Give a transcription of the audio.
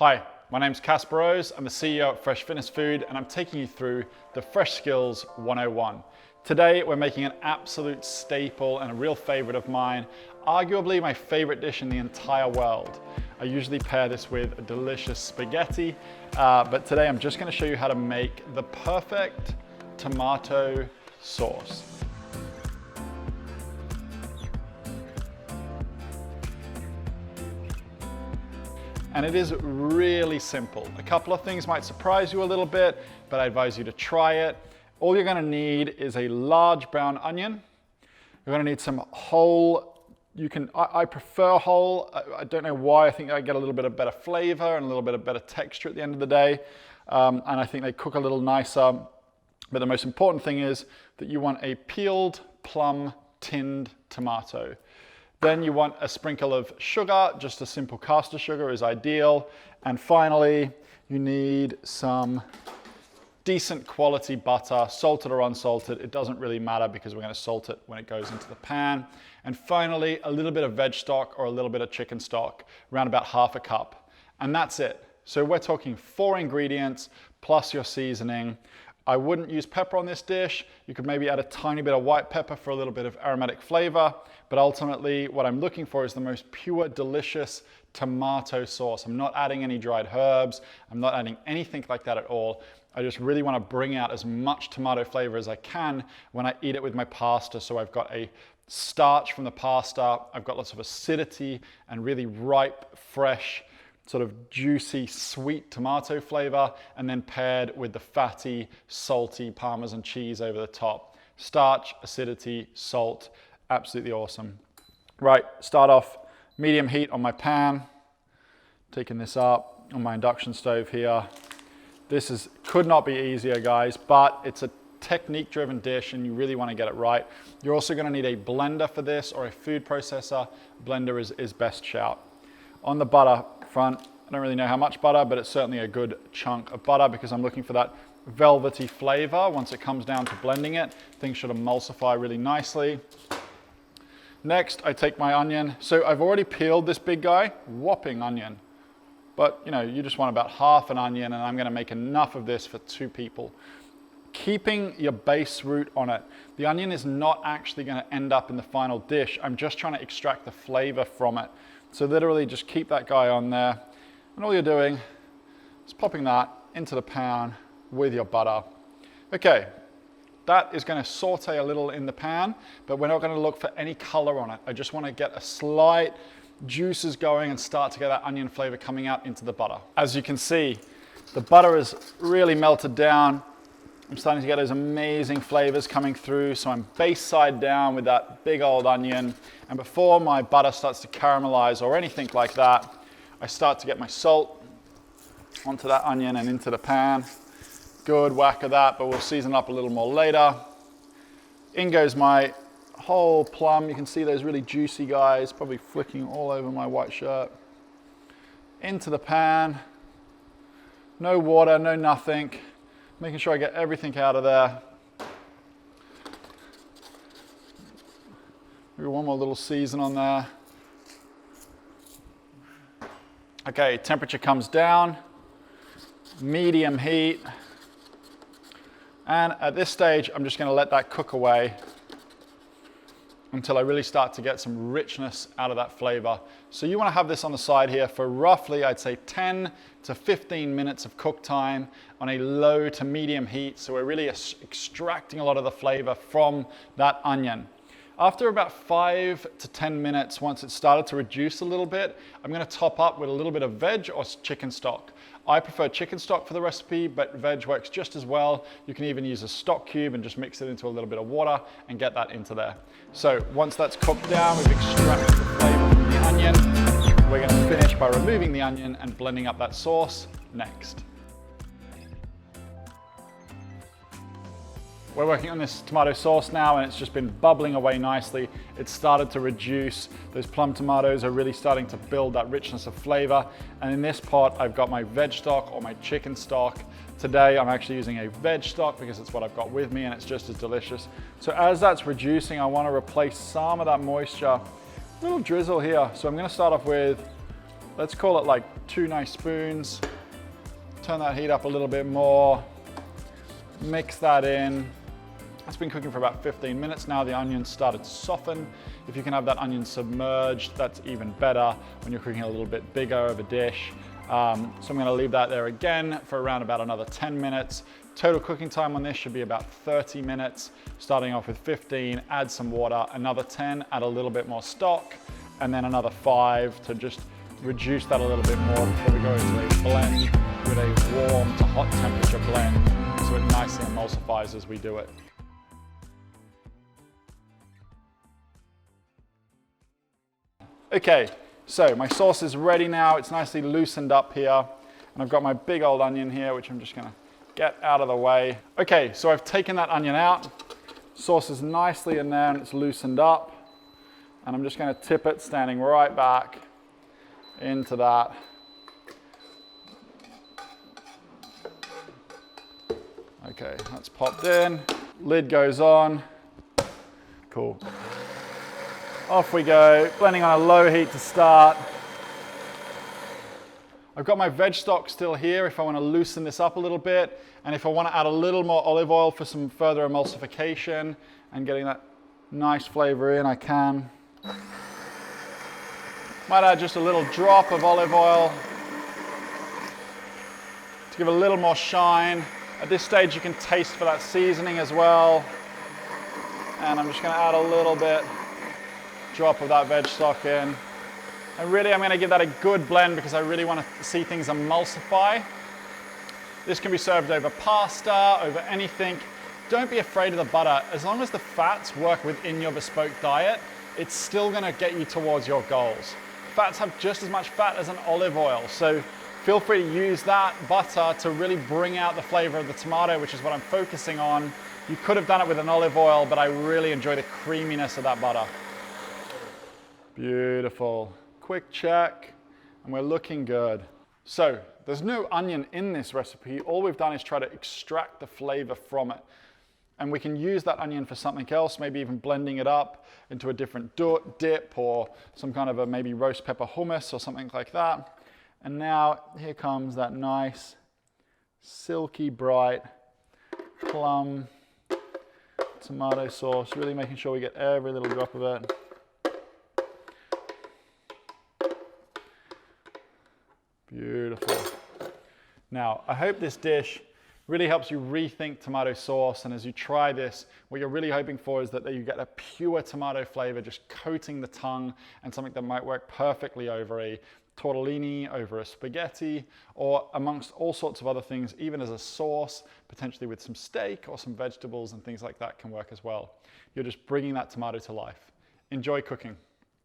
Hi, my name's Caspar. I'm the CEO at Fresh Fitness Food, and I'm taking you through the Fresh Skills 101. Today, we're making an absolute staple and a real favorite of mine, arguably my favorite dish in the entire world. I usually pair this with a delicious spaghetti, but today I'm just gonna show you how to make the perfect tomato sauce. And it is really simple. A couple of things might surprise you a little bit, but I advise you to try it. All you're gonna need is a large brown onion. You're gonna need some whole, I prefer whole. I don't know why, I think I get a little bit of better flavor and a little bit of better texture at the end of the day. And I think they cook a little nicer. But the most important thing is that you want a peeled plum tinned tomato. Then you want a sprinkle of sugar, just a simple caster sugar is ideal. And finally, you need some decent quality butter, salted or unsalted. It doesn't really matter because we're gonna salt it when it goes into the pan. And finally, a little bit of veg stock or a little bit of chicken stock, around about half a cup. And that's it. So we're talking 4 ingredients plus your seasoning. I wouldn't use pepper on this dish. You could maybe add a tiny bit of white pepper for a little bit of aromatic flavor, but ultimately what I'm looking for is the most pure, delicious tomato sauce. I'm not adding any dried herbs. I'm not adding anything like that at all. I just really want to bring out as much tomato flavor as I can when I eat it with my pasta. So I've got a starch from the pasta. I've got lots of acidity and really ripe, fresh, sort of juicy, sweet tomato flavor, and then paired with the fatty, salty Parmesan cheese over the top. Starch, acidity, salt, absolutely awesome. Right, start off medium heat on my pan. Taking this up on my induction stove here. This could not be easier, guys, but it's a technique-driven dish and you really want to get it right. You're also going to need a blender for this or a food processor. Blender is best shout. On the butter front, I don't really know how much butter, but it's certainly a good chunk of butter because I'm looking for that velvety flavor. Once it comes down to blending it, things should emulsify really nicely. Next, I take my onion. So I've already peeled this big guy, whopping onion. But you just want about half an onion, and I'm gonna make enough of this for 2 people. Keeping your base root on it. The onion is not actually gonna end up in the final dish. I'm just trying to extract the flavor from it. So literally just keep that guy on there. And all you're doing is popping that into the pan with your butter. Okay, that is gonna saute a little in the pan, but we're not gonna look for any color on it. I just wanna get a slight juices going and start to get that onion flavor coming out into the butter. As you can see, the butter is really melted down. I'm starting to get those amazing flavors coming through, so I'm base side down with that big old onion. And before my butter starts to caramelize or anything like that, I start to get my salt onto that onion and into the pan. Good whack of that, but we'll season up a little more later. In goes my whole plum. You can see those really juicy guys, probably flicking all over my white shirt. Into the pan. No water, no nothing. Making sure I get everything out of there. Maybe one more little season on there. Okay, temperature comes down, medium heat. And at this stage, I'm just gonna let that cook away until I really start to get some richness out of that flavor. So you wanna have this on the side here for roughly, I'd say 10 to 15 minutes of cook time on a low to medium heat. So we're really extracting a lot of the flavor from that onion. After about 5 to 10 minutes, once it's started to reduce a little bit, I'm gonna top up with a little bit of veg or chicken stock. I prefer chicken stock for the recipe, but veg works just as well. You can even use a stock cube and just mix it into a little bit of water and get that into there. So once that's cooked down, we've extracted the flavor from the onion. We're gonna finish by removing the onion and blending up that sauce next. We're working on this tomato sauce now and it's just been bubbling away nicely. It's started to reduce. Those plum tomatoes are really starting to build that richness of flavor. And in this pot, I've got my veg stock or my chicken stock. Today, I'm actually using a veg stock because it's what I've got with me and it's just as delicious. So as that's reducing, I want to replace some of that moisture. A little drizzle here. So I'm going to start off with let's call it like 2 nice spoons. Turn that heat up a little bit more. Mix that in. It's been cooking for about 15 minutes now. The onions started to soften. If you can have that onion submerged, that's even better when you're cooking a little bit bigger of a dish. So I'm gonna leave that there again for around about another 10 minutes. Total cooking time on this should be about 30 minutes, starting off with 15, add some water, another 10, add a little bit more stock, and then another 5 to just reduce that a little bit more before we go into a blend with a warm to hot temperature blend, so it nicely emulsifies as we do it. Okay, so my sauce is ready now. It's nicely loosened up here. And I've got my big old onion here, which I'm just gonna get out of the way. Okay, so I've taken that onion out. Sauce is nicely in there and it's loosened up. And I'm just gonna tip it, standing right back into that. Okay, that's popped in. Lid goes on. Cool. Off we go, blending on a low heat to start. I've got my veg stock still here if I want to loosen this up a little bit, and if I want to add a little more olive oil for some further emulsification and getting that nice flavor in, I can. Might add just a little drop of olive oil to give a little more shine. At this stage you can taste for that seasoning as well. And I'm just going to add a little bit, drop of that veg stock in. And really I'm going to give that a good blend because I really want to see things emulsify. This can be served over pasta, over anything. Don't be afraid of the butter. As long as the fats work within your bespoke diet, it's still going to get you towards your goals. Fats have just as much fat as an olive oil, so feel free to use that butter to really bring out the flavor of the tomato, which is what I'm focusing on. You could have done it with an olive oil, but I really enjoy the creaminess of that butter. Beautiful. Quick check, and we're looking good. So there's no onion in this recipe. All we've done is try to extract the flavor from it. And we can use that onion for something else, maybe even blending it up into a different dip or some kind of a maybe roast pepper hummus or something like that. And now here comes that nice, silky, bright, plum tomato sauce, really making sure we get every little drop of it. Beautiful. Now, I hope this dish really helps you rethink tomato sauce, and as you try this, what you're really hoping for is that you get a pure tomato flavor just coating the tongue, and something that might work perfectly over a tortellini, over a spaghetti, or amongst all sorts of other things, even as a sauce, potentially with some steak or some vegetables and things like that can work as well. You're just bringing that tomato to life. Enjoy cooking.